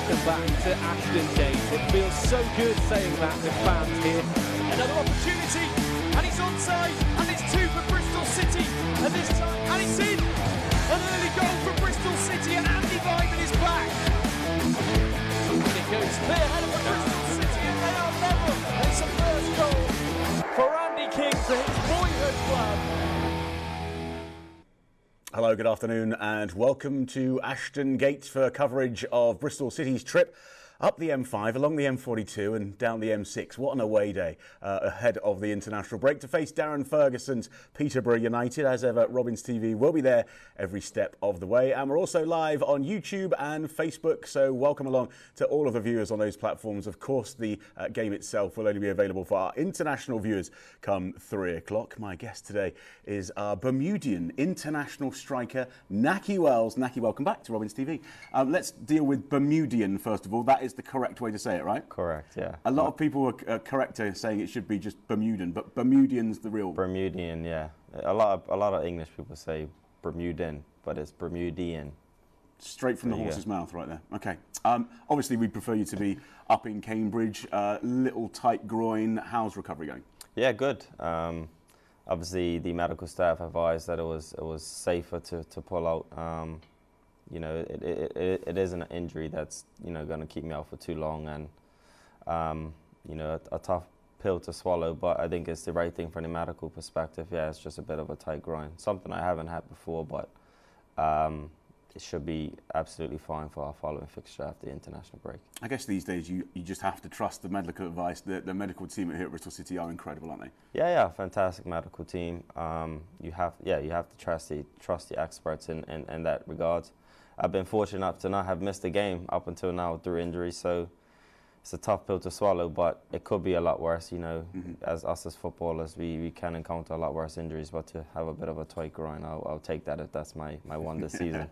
welcome back to Ashton Gate. It feels so good saying that with fans here. Another opportunity, and he's onside, and it's two for Bristol City, and this time, and it's in! An early goal for Bristol City, and Andy Vyman is back. And it goes clear header for Bristol City, and they are level. And it's a first goal for Andy King for his boyhood club. Hello, good afternoon and welcome to Ashton Gate for coverage of Bristol City's trip up the M5, along the M42 and down the M6. What an away day ahead of the international break to face Darren Ferguson's Peterborough United. As ever, Robins TV will be there every step of the way. And we're also live on YouTube and Facebook, so welcome along to all of the viewers on those platforms. Of course, the game itself will only be available for our international viewers come 3 o'clock. My guest today is our Bermudian international striker, Nahki Wells. Nahki, welcome back to Robins TV. Let's deal with Bermudian first of all. That is the correct way to say it, right? Correct, yeah. A lot of people are correct to saying it should be just Bermudan, but Bermudian's the real... Bermudian, yeah. A lot of English people say Bermudan, but it's Bermudian. Straight from the horse's mouth right there. Okay. Obviously, we'd prefer you to be up in Cambridge. Little tight groin. How's recovery going? Yeah, good. Obviously, the medical staff advised that it was safer to pull out. You know, it is an injury that's, you know, going to keep me out for too long, and you know, a tough pill to swallow, but I think it's the right thing from the medical perspective. Yeah, it's just a bit of a tight groin, something I haven't had before, but it should be absolutely fine for our following fixture after the international break. I guess these days you just have to trust the medical advice. The medical team here at Bristol City are incredible, aren't they? Yeah, fantastic medical team. You have to trust the experts in that regard. I've been fortunate enough to not have missed a game up until now through injury, so it's a tough pill to swallow, but it could be a lot worse. You know, as footballers, we can encounter a lot worse injuries, but to have a bit of a tight groin, I'll take that if that's my one this season.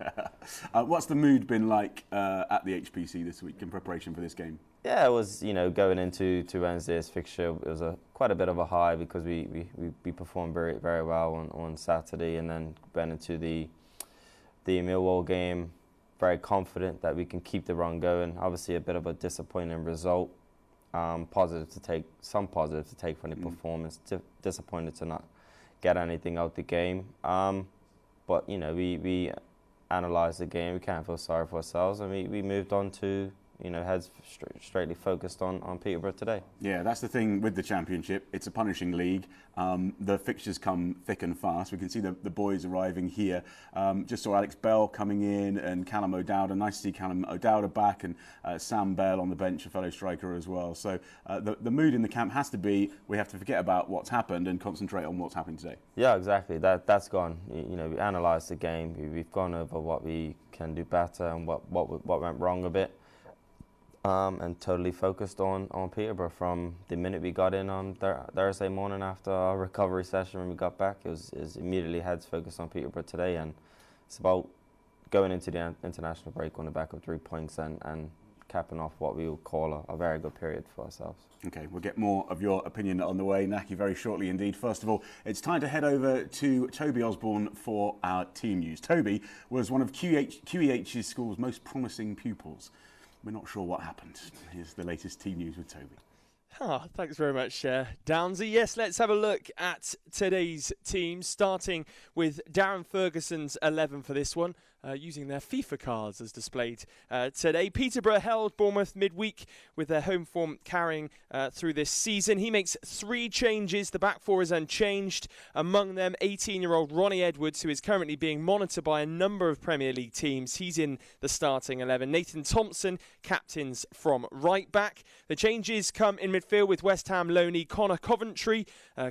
What's the mood been like at the HPC this week in preparation for this game? Yeah, it was, you know, going into Wednesday's fixture, it was quite a bit of a high because we performed very, very well on Saturday, and then went into the Millwall game very confident that we can keep the run going. Obviously a bit of a disappointing result. Positive to take from the performance. Disappointed to not get anything out the game. But you know, we analysed the game. We can't feel sorry for ourselves, and we moved on to, you know, heads straightly focused on Peterborough today. Yeah, that's the thing with the Championship. It's a punishing league. The fixtures come thick and fast. We can see the boys arriving here. Just saw Alex Bell coming in and Callum O'Dowda. Nice to see Callum O'Dowda back, and Sam Bell on the bench, a fellow striker as well. So the mood in the camp has to be, we have to forget about what's happened and concentrate on what's happening today. Yeah, exactly. That's gone. You know, we analysed the game. We've gone over what we can do better and what went wrong a bit. And totally focused on Peterborough from the minute we got in on Thursday morning after our recovery session. When we got back, it was immediately heads focused on Peterborough today, and it's about going into the international break on the back of 3 points and capping off what we would call a very good period for ourselves. Okay, we'll get more of your opinion on the way, Nahki, very shortly indeed. First of all, it's time to head over to Toby Osborne for our team news. Toby was one of QEH's school's most promising pupils. We're not sure what happened. Here's the latest team news with Toby. Thanks very much, Downsy. Yes, let's have a look at today's team, starting with Darren Ferguson's 11 for this one, using their FIFA cards as displayed today. Peterborough held Bournemouth midweek with their home form carrying through this season. He makes 3 changes. The back 4 is unchanged. Among them, 18-year-old Ronnie Edwards, who is currently being monitored by a number of Premier League teams. He's in the starting 11. Nathan Thompson captains from right back. The changes come in midfield with West Ham loanee Connor Coventry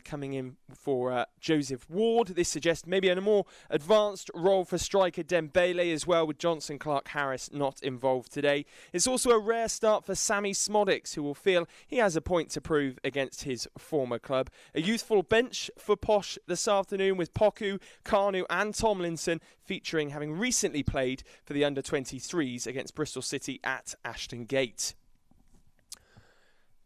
coming in for Joseph Ward. This suggests maybe a more advanced role for striker Dembele as well, with Johnson Clark-Harris not involved today. It's also a rare start for Sammy Smodics, who will feel he has a point to prove against his former club. A youthful bench for Posh this afternoon with Poku, Kanu and Tomlinson featuring having recently played for the under-23s against Bristol City at Ashton Gate.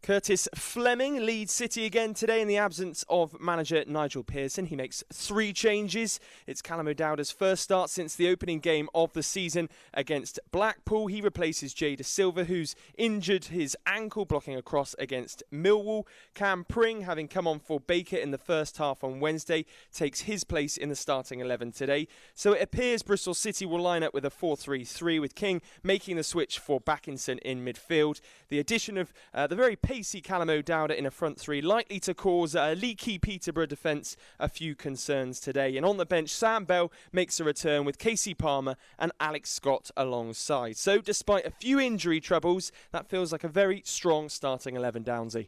Curtis Fleming leads City again today in the absence of manager Nigel Pearson. He makes 3 changes. It's Callum O'Dowda's first start since the opening game of the season against Blackpool. He replaces Jay Da Silva, who's injured his ankle blocking a cross against Millwall. Cam Pring, having come on for Baker in the first half on Wednesday, takes his place in the starting 11 today. So it appears Bristol City will line up with a 4-3-3, with King making the switch for Backinson in midfield. The addition of the very pacey Callum O'Dowda in a front 3 likely to cause a leaky Peterborough defence a few concerns today. And on the bench, Sam Bell makes a return with Casey Palmer and Alex Scott alongside. So despite a few injury troubles, that feels like a very strong starting 11, Downsy.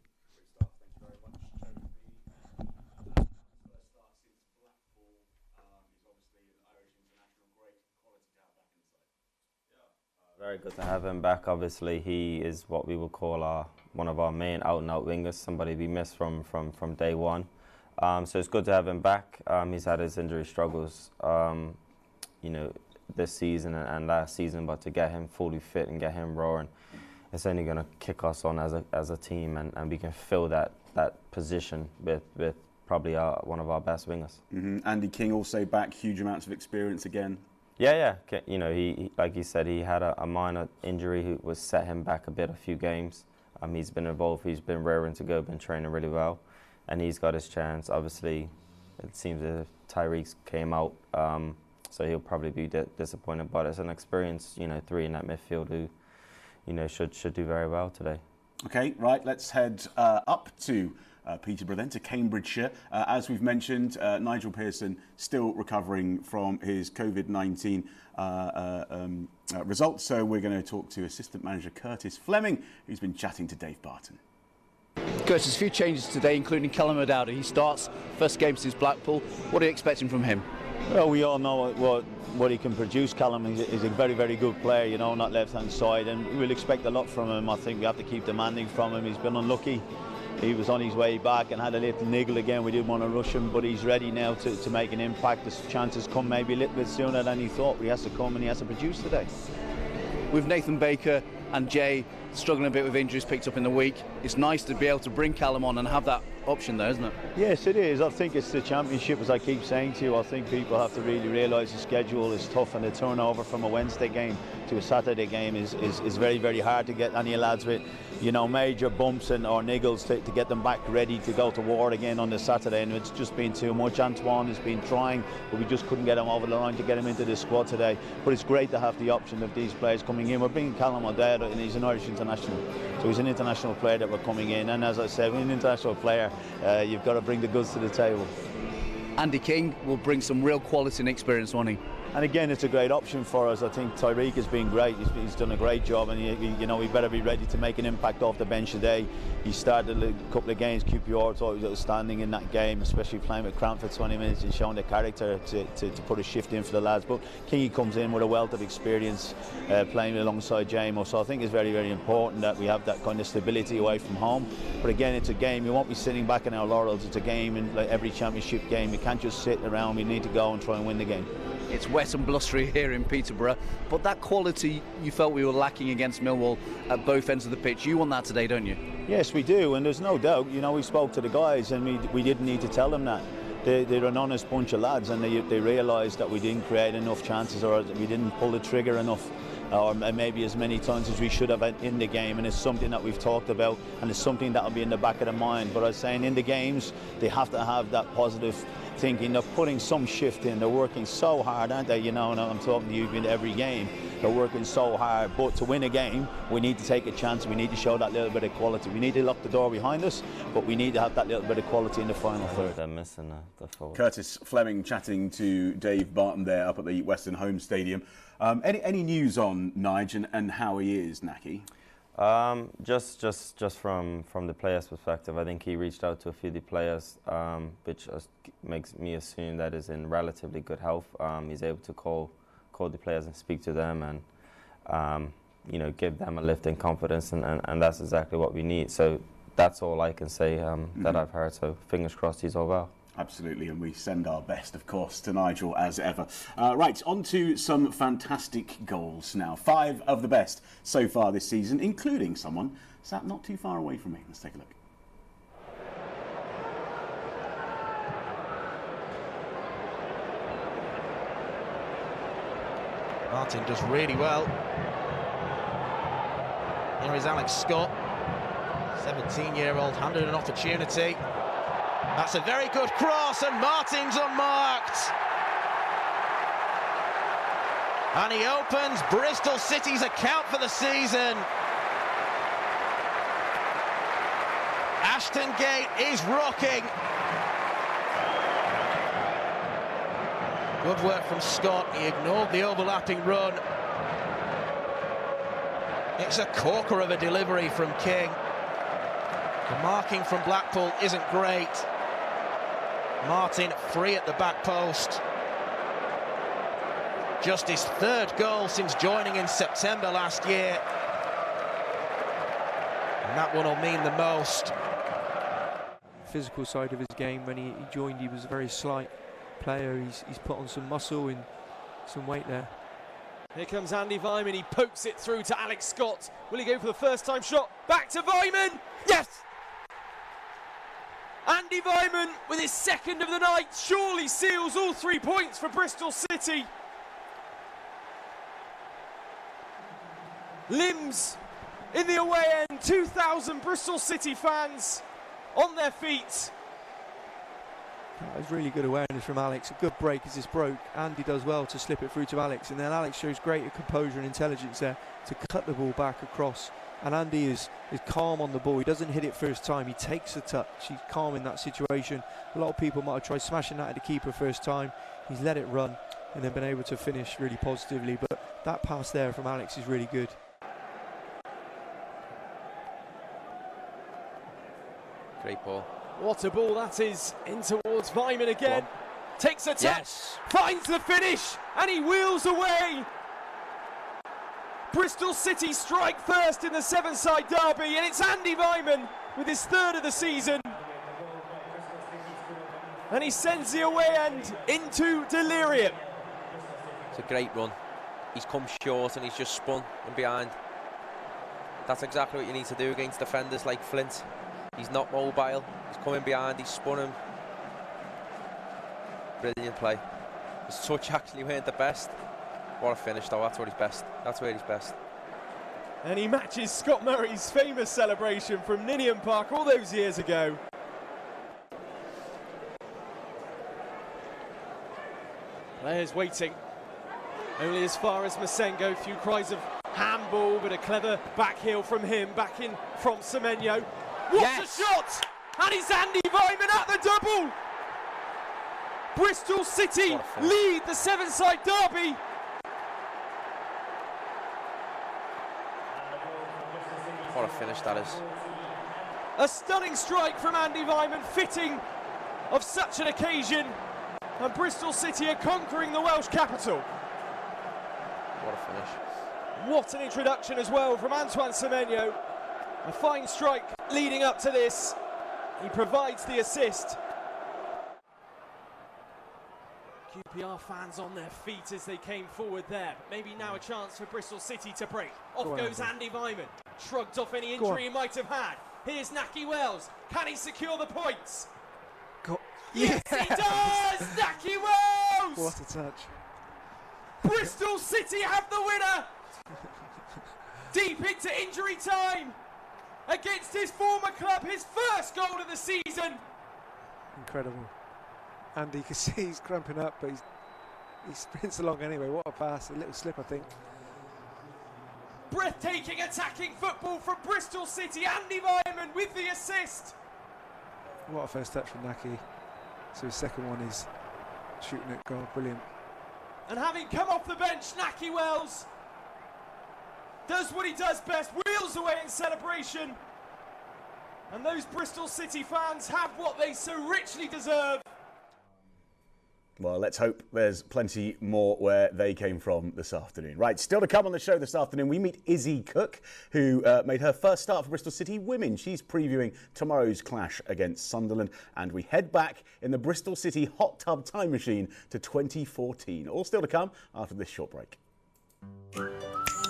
Very good to have him back. Obviously, he is what we would call one of our main out-and-out wingers, somebody we missed from day one. So it's good to have him back. He's had his injury struggles, this season and last season, but to get him fully fit and get him roaring, it's only going to kick us on as a team, and we can fill that position with probably one of our best wingers. Andy King also back, huge amounts of experience again. Yeah. He like you said, he had a minor injury who was set him back a few games. He's been involved, he's been raring to go, been training really well, and he's got his chance. Obviously, it seems as if Tyreek came out, so he'll probably be disappointed, but it's an experienced, 3 in that midfield who, should do very well today. Okay, right, let's head up to Peterborough then, to Cambridgeshire. As we've mentioned, Nigel Pearson still recovering from his COVID-19 results, so we're going to talk to assistant manager Curtis Fleming, who's been chatting to Dave Barton. Curtis, a few changes today, including Callum O'Dowda. He starts first game since Blackpool. What are you expecting from him? Well, we all know what he can produce. Callum is a very, very good player, on that left-hand side, and we'll expect a lot from him. I think we have to keep demanding from him. He's been unlucky. He was on his way back and had a little niggle again. We didn't want to rush him, but he's ready now to make an impact. The chances come maybe a little bit sooner than he thought, but he has to come and he has to produce today. With Nathan Baker and Jay struggling a bit with injuries picked up in the week, it's nice to be able to bring Callum on and have that option there, isn't it? Yes, it is. I think it's the championship, as I keep saying to you. I think people have to really realise the schedule is tough, and the turnover from a Wednesday game to a Saturday game is very, very hard to get any lads with, major bumps or niggles to get them back ready to go to war again on the Saturday, and it's just been too much. Antoine has been trying, but we just couldn't get him over the line to get him into the squad today. But it's great to have the option of these players coming in. We're bringing Callum O'Dowda, and he's an Irish international, so he's an international player that we're coming in, and as I said, when an international player, you've got to bring the goods to the table. Andy King will bring some real quality and experience, won't he? And again, it's a great option for us. I think Tyreek has been great. He's done a great job, and we better be ready to make an impact off the bench today. He started a couple of games. QPR thought he was outstanding in that game, especially playing with Cramp for 20 minutes and showing the character to put a shift in for the lads. But Kingy comes in with a wealth of experience, playing alongside Jamo. So I think it's very, very important that we have that kind of stability away from home. But again, it's a game. We won't be sitting back in our laurels. It's a game, and like every championship game, we can't just sit around. We need to go and try and win the game. It's wet and blustery here in Peterborough, but that quality you felt we were lacking against Millwall at both ends of the pitch, you want that today, don't you? Yes, we do, and there's no doubt. We spoke to the guys, and we didn't need to tell them that. They're an honest bunch of lads, and they realised that we didn't create enough chances, or we didn't pull the trigger enough, or maybe as many times as we should have in the game, and it's something that we've talked about, and it's something that will be in the back of the mind. But I was saying, in the games, they have to have that positive thinking. They're putting some shift in. They're working so hard, aren't they? And I'm talking to you in every game. They're working so hard. But to win a game, we need to take a chance. We need to show that little bit of quality. We need to lock the door behind us, but we need to have that little bit of quality in the final third. They're missing the forward. Curtis Fleming chatting to Dave Barton there up at the Western Home Stadium. Any news on Nige and how he is, Naki? Just from the players' perspective, I think he reached out to a few of the players, which makes me assume that is in relatively good health. He's able to call the players and speak to them, and give them a lift in confidence, and that's exactly what we need. So that's all I can say that I've heard. So fingers crossed he's all well. Absolutely, and we send our best, of course, to Nigel as ever. Right, on to some fantastic goals now. 5 of the best so far this season, including someone sat not too far away from me. Let's take a look. Martin does really well. Here is Alex Scott, 17-year-old, handed an opportunity. That's a very good cross, and Martin's unmarked. And he opens Bristol City's account for the season. Ashton Gate is rocking. Good work from Scott. He ignored the overlapping run. It's a corker of a delivery from King. The marking from Blackpool isn't great. Martin free at the back post. Just his 3rd goal since joining in September last year. And that one will mean the most. Physical side of his game, when he joined, he was a very slight player. He's put on some muscle and some weight there. Here comes Andy Vyman, he pokes it through to Alex Scott. Will he go for the first time shot? Back to Vyman! Yes! Andy Vyman with his 2nd of the night surely seals all 3 points for Bristol City. Limbs in the away end, 2,000 Bristol City fans on their feet. That was really good awareness from Alex. A good break as this broke. Andy does well to slip it through to Alex, and then Alex shows greater composure and intelligence there to cut the ball back across. And Andy is calm on the ball. He doesn't hit it first time. He takes the touch. He's calm in that situation. A lot of people might have tried smashing that at the keeper first time. He's let it run and then been able to finish really positively. But that pass there from Alex is really good. Great ball. What a ball that is, in towards Vyman again. Takes a touch, Yes. Finds the finish, and he wheels away. Bristol City strike first in the 7-side derby, and it's Andy Vyman with his 3rd of the season. And he sends the away end into delirium. It's a great run. He's come short and he's just spun and behind. That's exactly what you need to do against defenders like Flint. He's not mobile, he's coming behind, he's spun him. Brilliant play. His touch actually weren't the best. What a finish though, that's where he's best. That's where he's best. And he matches Scott Murray's famous celebration from Ninian Park all those years ago. Players waiting. Only as far as Masengo. Few cries of handball, but a clever back heel from him. Back in from Semenyo. What Yes. a shot! And it's Andy Vyman at the double! Bristol City lead the 7-side derby. What a finish that is. A stunning strike from Andy Vyman, fitting of such an occasion. And Bristol City are conquering the Welsh capital. What a finish. What an introduction as well from Antoine Semenyo. A fine strike leading up to this. He provides the assist. QPR fans on their feet as they came forward there. Maybe now a chance for Bristol City to break. Off goes Andy Vyman. Shrugged off any injury he might have had. Here's Naki Wells. Can he secure the points? Yes, he does! Naki Wells! What a touch. Bristol City have the winner! Deep into injury time against his former club, his first goal of the season. Incredible. Andy, you can see he's cramping up, but he sprints along anyway. What a pass, a little slip, I think. Breathtaking attacking football from Bristol City. Andy Vyman with the assist. What a first touch from Naki. So his second one is shooting at goal. Brilliant. And having come off the bench, Naki Wells does what he does best, wheels away in celebration. And those Bristol City fans have what they so richly deserve. Well, let's hope there's plenty more where they came from this afternoon. Right, still to come on the show this afternoon, we meet Izzy Cook, who made her first start for Bristol City Women. She's previewing tomorrow's clash against Sunderland, and we head back in the Bristol City hot tub time machine to 2014. All still to come after this short break.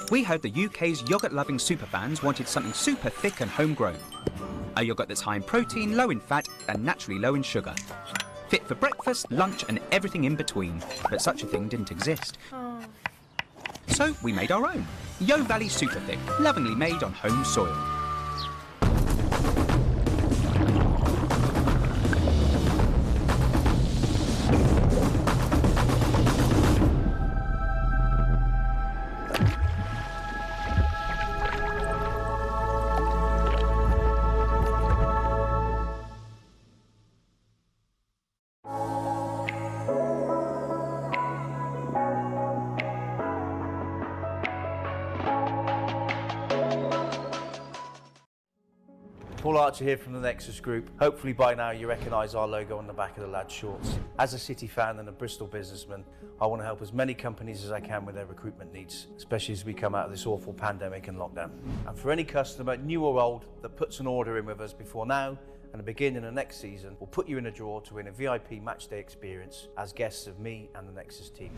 We heard the UK's yoghurt-loving superfans wanted something super thick and homegrown. A yoghurt that's high in protein, low in fat, and naturally low in sugar. Fit for breakfast, lunch, and everything in between. But such a thing didn't exist. So we made our own. Yo Valley Super Thick, lovingly made on home soil. Paul Archer here from the Nexus Group. Hopefully by now you recognise our logo on the back of the lads' shorts. As a City fan and a Bristol businessman, I want to help as many companies as I can with their recruitment needs, especially as we come out of this awful pandemic and lockdown. And for any customer, new or old, that puts an order in with us before now and the beginning of next season, we'll put you in a draw to win a VIP matchday experience as guests of me and the Nexus team.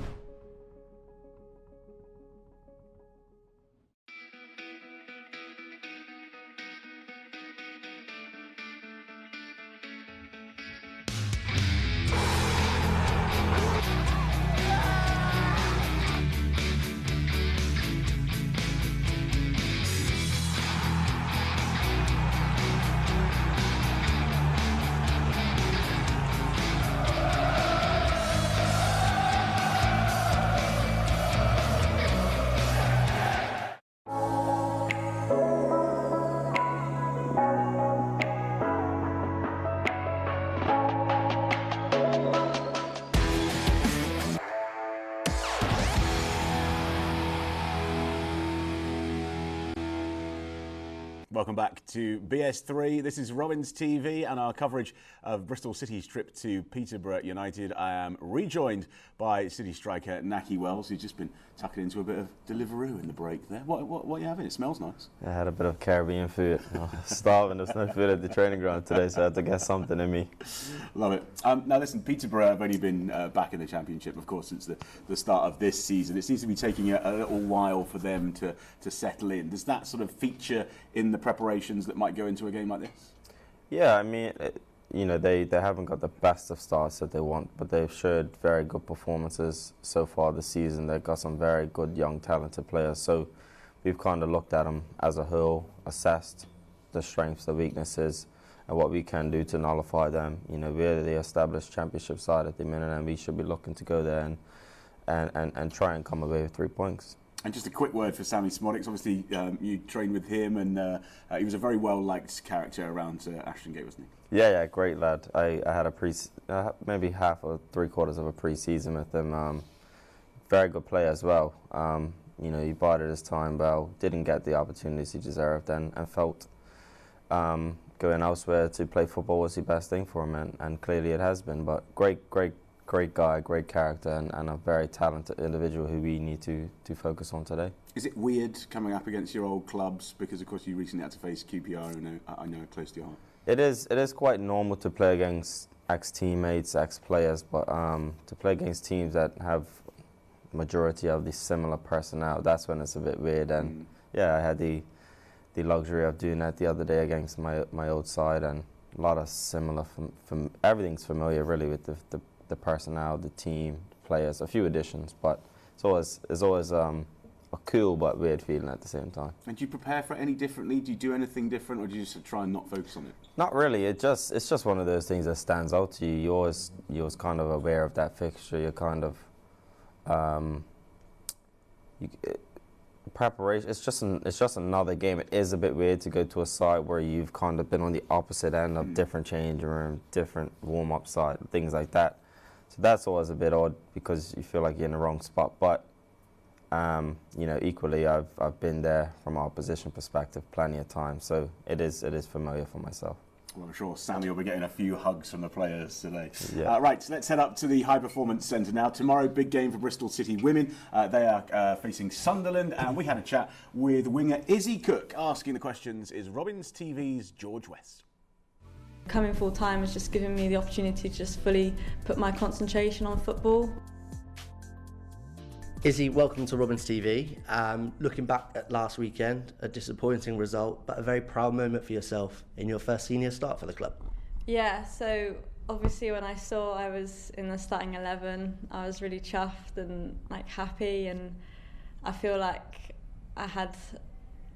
Welcome back to BS3. This is Robins TV and our coverage of Bristol City's trip to Peterborough United. I am rejoined by City striker Naki Wells, who's just been tucking into a bit of Deliveroo in the break there. What are you having? It smells nice. I had a bit of Caribbean food. I was starving. There's no food at the training ground today, so I had to get something in me. Love it. Now listen, Peterborough have only been back in the Championship, of course, since the start of this season. It seems to be taking a little while for them to settle in. Does that sort of feature in the preparations that might go into a game like this? Yeah, I mean, they haven't got the best of starts that they want, but they've showed very good performances so far this season. They've got some very good, young, talented players. So we've kind of looked at them as a whole, assessed the strengths, the weaknesses, and what we can do to nullify them. We're the established Championship side at the minute, and we should be looking to go there and try and come away with 3 points. And just a quick word for Sammy Smodix. Obviously, you trained with him, and he was a very well-liked character around Ashton Gate, wasn't he? Yeah, great lad. I had maybe half or three-quarters of a pre-season with him. Very good player as well. He bided his time well, didn't get the opportunities he deserved, and felt going elsewhere to play football was the best thing for him, and clearly it has been. But great guy, great character, and a very talented individual who we need to focus on today. Is it weird coming up against your old clubs? Because, of course, you recently had to face QPR, and I know close to your heart. It is quite normal to play against ex-teammates, ex-players, but to play against teams that have majority of the similar personnel, that's when it's a bit weird. And yeah, I had the luxury of doing that the other day against my old side, and a lot of similar, everything's familiar really with the personnel, the team, the players, a few additions, but it's always a cool but weird feeling at the same time. And do you prepare for it any differently? Do you do anything different, or do you just try and not focus on it? Not really. It's just one of those things that stands out to you. You're always kind of aware of that fixture. You're kind of preparation. It's just another game. It is a bit weird to go to a site where you've kind of been on the opposite end of different change room, different warm-up side, things like that. So that's always a bit odd because you feel like you're in the wrong spot. But equally, I've been there from our opposition perspective plenty of times, so it is familiar for myself. Well, I'm sure Sammy will be getting a few hugs from the players today. Yeah. Right, so let's head up to the High Performance Centre now. Tomorrow, big game for Bristol City women. They are facing Sunderland, and we had a chat with winger Izzy Cook. Asking the questions is Robins TV's George West. Coming full time has just given me the opportunity to just fully put my concentration on football. Izzy, welcome to Robins TV. Looking back at last weekend, a disappointing result, but a very proud moment for yourself in your first senior start for the club. Yeah, so obviously when I saw I was in the starting 11, I was really chuffed and happy, and I feel like I had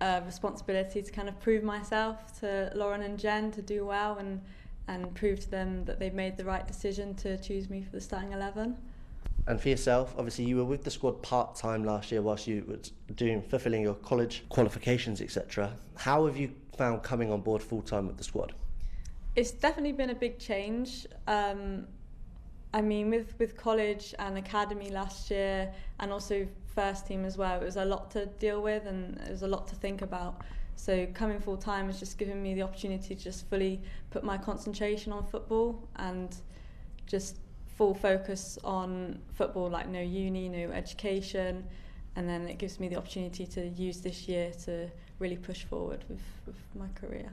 a responsibility to kind of prove myself to Lauren and Jen to do well and prove to them that they've made the right decision to choose me for the starting 11. And for yourself, obviously you were with the squad part-time last year whilst you were fulfilling your college qualifications, etc. How have you found coming on board full-time with the squad? It's definitely been a big change. I mean, with college and academy last year, and also first team as well, it was a lot to deal with and it was a lot to think about. So coming full-time has just given me the opportunity to just fully put my concentration on football and just full focus on football, like no uni, no education, and then it gives me the opportunity to use this year to really push forward with my career.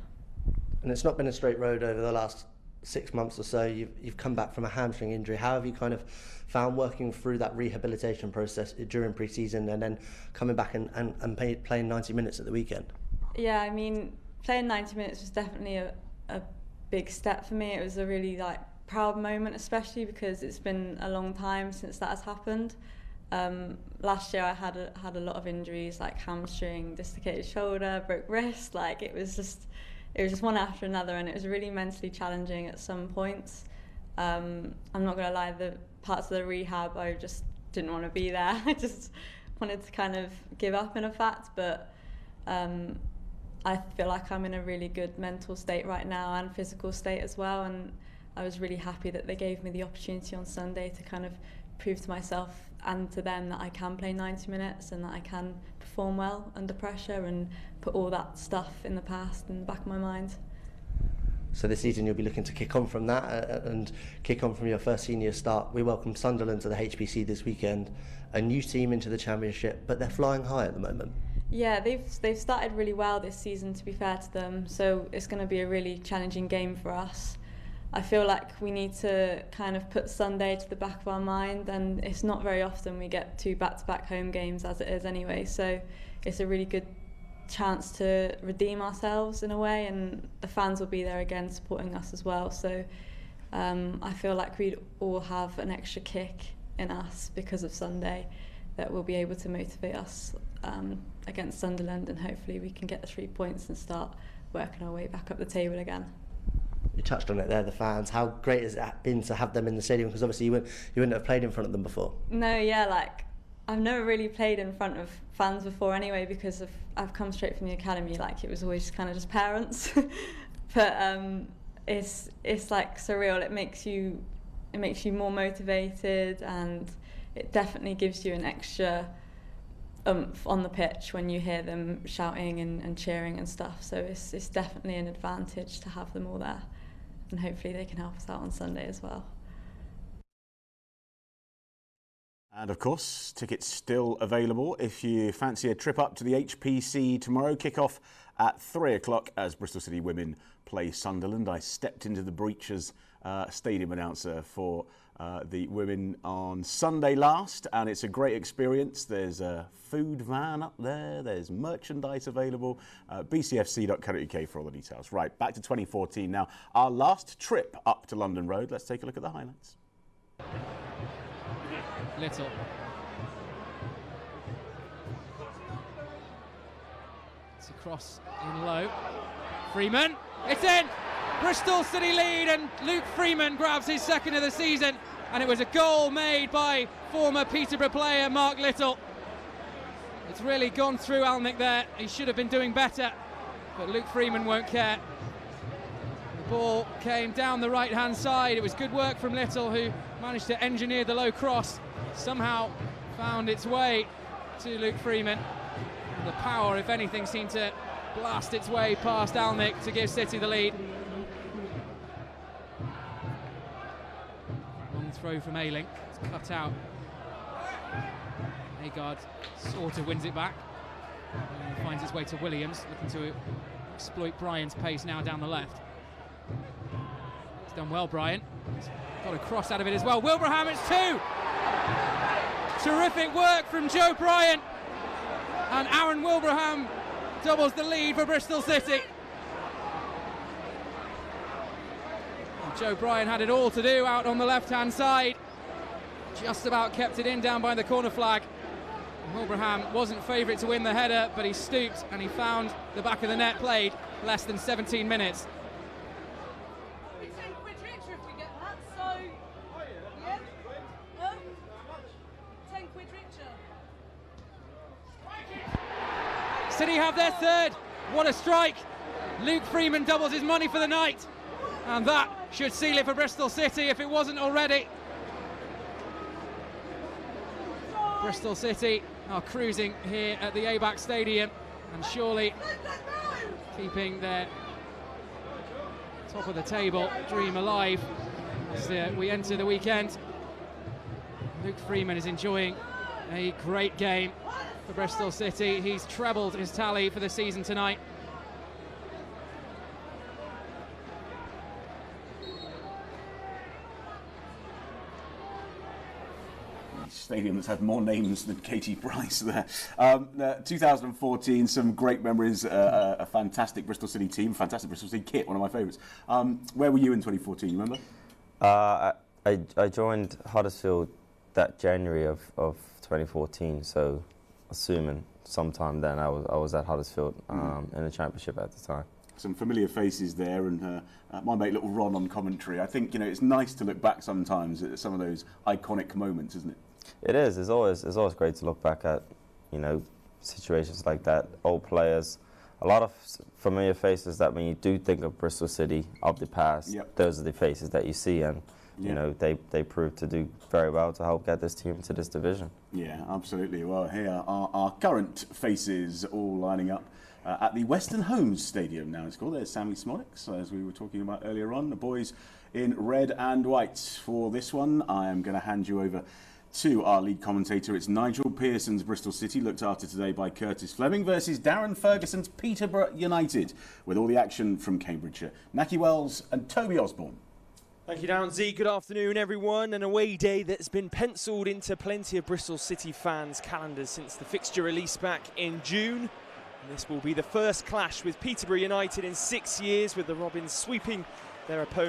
And it's not been a straight road over the last 6 months or so. You've come back from a hamstring injury. How have you kind of found working through that rehabilitation process during pre-season and then coming back and playing 90 minutes at the weekend? Yeah, I mean, playing 90 minutes was definitely a big step for me. It was a really proud moment, especially because it's been a long time since that has happened. Last year I had a lot of injuries, like hamstring, dislocated shoulder, broke wrist. It was just one after another, and it was really mentally challenging at some points. I'm not gonna lie, the parts of the rehab I just didn't want to be there. I just wanted to kind of give up in fact, but I feel like I'm in a really good mental state right now and physical state as well, and I was really happy that they gave me the opportunity on Sunday to kind of prove to myself and to them that I can play 90 minutes and that I can perform well under pressure and put all that stuff in the past in the back of my mind. So this season you'll be looking to kick on from that and kick on from your first senior start. We welcome Sunderland to the HPC this weekend, a new team into the Championship, but they're flying high at the moment. Yeah, they've started really well this season, to be fair to them, so it's going to be a really challenging game for us. I feel like we need to kind of put Sunday to the back of our mind, and it's not very often we get 2 back-to-back home games as it is anyway, so it's a really good chance to redeem ourselves in a way, and the fans will be there again supporting us as well, so I feel like we'd all have an extra kick in us because of Sunday that will be able to motivate us against Sunderland, and hopefully we can get the 3 points and start working our way back up the table again. You touched on it there, the fans. How great has it been to have them in the stadium? Because obviously you wouldn't have played in front of them before. No, yeah, I've never really played in front of fans before anyway, because I've come straight from the academy. It was always kind of just parents. But it's surreal. It makes you more motivated, and it definitely gives you an extra oomph on the pitch when you hear them shouting and cheering and stuff. So it's definitely an advantage to have them all there, and hopefully they can help us out on Sunday as well. And of course, tickets still available if you fancy a trip up to the HPC tomorrow. Kick-off at 3 o'clock as Bristol City women play Sunderland. I stepped into the breaches stadium announcer for the women on Sunday last, and it's a great experience. There's a food van up there, there's merchandise available, bcfc.co.uk for all the details. Right, back to 2014 now. Our last trip up to London Road. Let's take a look at the highlights. Little. It's across in low. Freeman, it's in! Bristol City lead, and Luke Freeman grabs his second of the season, and it was a goal made by former Peterborough player Mark Little. It's really gone through Alnwick there. He should have been doing better, but Luke Freeman won't care. The ball came down the right-hand side. It was good work from Little, who managed to engineer the low cross, somehow found its way to Luke Freeman. And the power, if anything, seemed to blast its way past Alnwick to give City the lead. throw from Ayling. It's cut out. Agard sort of wins it back. And finds its way to Williams, looking to exploit Bryant's pace now down the left. He's done well, Bryant. He's got a cross out of it as well. Wilbraham, it's 2! Terrific work from Joe Bryant. And Aaron Wilbraham doubles the lead for Bristol City. And Joe Bryant had it all to do out on the left-hand side. Just about kept it in down by the corner flag. Wilbraham wasn't favourite to win the header, but he stooped and he found the back of the net played less than 17 minutes. It's 10 quid richer if we get that, so yeah. 10 quid richer. City have their third. What a strike. Luke Freeman doubles his money for the night. And that should seal it for Bristol City if it wasn't already. Bristol City are cruising here at the ABAC Stadium and surely keeping their top of the table dream alive as we enter the weekend. Luke Freeman is enjoying a great game for Bristol City. He's trebled his tally for the season tonight. Stadium that's had more names than Katie Price there. 2014, some great memories, a fantastic Bristol City team, fantastic Bristol City kit, one of my favourites. Where were you in 2014, you remember? I joined Huddersfield that January of 2014, so assuming sometime then I was at Huddersfield in the Championship at the time. Some familiar faces there, and my mate little Ron on commentary. I think it's nice to look back sometimes at some of those iconic moments, isn't it? It is. It's always great to look back at, situations like that. Old players, a lot of familiar faces that when you do think of Bristol City of the past, those are the faces that you see, and they proved to do very well to help get this team into this division. Yeah, absolutely. Well, here are our current faces all lining up at the Western Homes Stadium. Now it's called. There's Sammy Smolix, as we were talking about earlier on. The boys in red and white. For this one, I am going to hand you over to our lead commentator. It's Nigel Pearson's Bristol City, looked after today by Curtis Fleming, versus Darren Ferguson's Peterborough United, with all the action from Cambridgeshire. Naki Wells and Toby Osborne. Thank you, Downsy. Good afternoon, everyone. An away day that's been pencilled into plenty of Bristol City fans' calendars since the fixture release back in June. And this will be the first clash with Peterborough United in 6 years, with the Robins sweeping their opponents